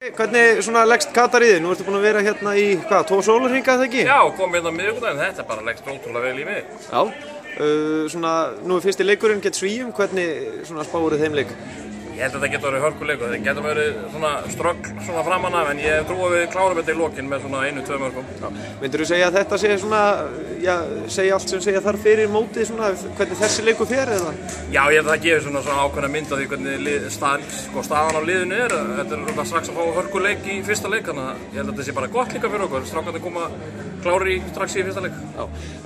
Hvernig svona leggst Katar í þig? Nú ertu búin að vera hérna í, hvað, 2 sólarhringa eða ekki? Já, kom hérna á miðvikudaginn, þetta bara leggst ótrúlega vel í mig. Já, svona, nú er fyrsti leikurinn gegn Svíum, hvernig svona spáir þeim leik? Ég held að þetta getur verið hörkuleikur, þetta getur verið svona ströggl svona framan af, en ég trúi að við klárum þetta í lokin með svona 1-2 mörgum. Myndirðu segja að þetta sé svona, já, segja allt sem segja þarf fyrir mótið svona, hvernig þessi leikur fer eða? Já, ég held að það gefur svona ákveðna mynd af því hvernig staðan á liðinu er. Þetta er svona strax að fá hörkuleik í fyrsta leik, þannig að ég held að þetta sé bara gott líka fyrir okkur. Strákarnir koma klárir strax í fyrsta leik. Já,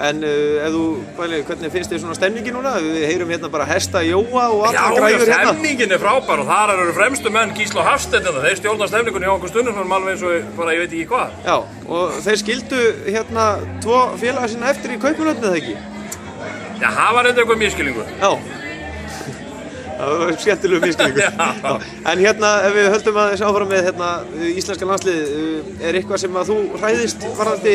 en ef þú, hvernig finnst þér svona stemningin núna? Við heyrum hérna bara hesta Jóa og allar græjur hérna. Já, stemningin er frábær og þar eru fremstu menn Gísla og Hafsteinn hérna. Þeir stjórna stemningunni hjá okkur stundum alveg eins og bara ég veit ekki hvað. Já, og þeir skildu hérna 2 félaga sína eftir í Kaupmannahöfn eða ekki? Já, það var eitthvað misskilningur. Já. Það var skemmtilegur misskilningur. En hérna, ef við höldum aðeins áfram með hérna, íslenska landslið, er eitthvað sem að þú hræðist varðandi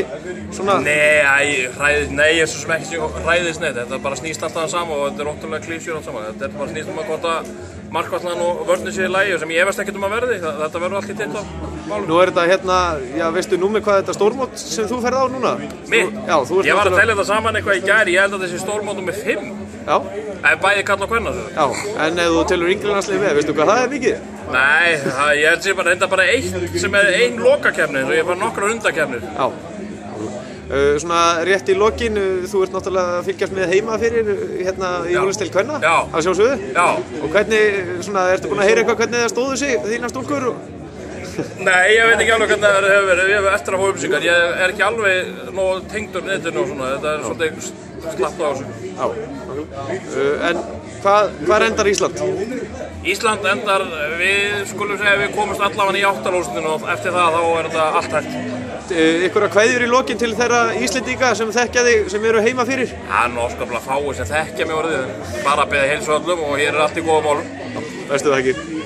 svona? Nei, ég er svo sem ekki hræðist neitt. Þetta bara snýst alltaf saman og þetta er ótrúlega klísjur allt saman. Þetta er bara snýst um að hvort að markvallan og vörninn sé í lagi sem ég efast ekkert að verði. Þetta verður allt í teitt á málum. Nú er þetta hérna, já, veistu númer hvað þetta stórmót sem þú ferð á núna? Mitt? Já, þú ert ég var að telja þetta saman eitthvað í gær, ég held að þessi stórmót nummer 5. Já. Ef bæði kalla og kvenna. Já, en ef þú telur yngri landslið með, veistu hvað það er mikið? Nei, ég held sem bara eitt sem er ein lokakefni, og ég var nokkrar undakefnir. Já. Svona rétt í lokin, þú ert náttúrulega að fylgjast með heima fyrir hérna í úrvalsdeild kvenna. Já. Að sjálfsögðu. Já. Og hvernig, svona, ertu búin að heyra eitthvað hvernig það stóðu sig, þínar stúlkur? Nei, ég veit ekki alveg hvernig það hefur verið, ég hef eftir að fá upplýsingar, ég er ekki alveg nóg tengdur netinu og svona, þetta er svolítið slappt á þessu. Já, en hvað endar Ísland? Ísland endar, við skulum segja að við komumst allavega í 8-úrslitinu og eftir það þá er þetta allt hægt. Einhverja kveðjur í lokin til þeirra Íslendinga sem þekkja þig, sem eru heima fyrir? Það er óskaplega fáir sem þekkja mig orðið, bara að biðja heilsu öllum og hér er allt í góðum málum. Veistu það ekki?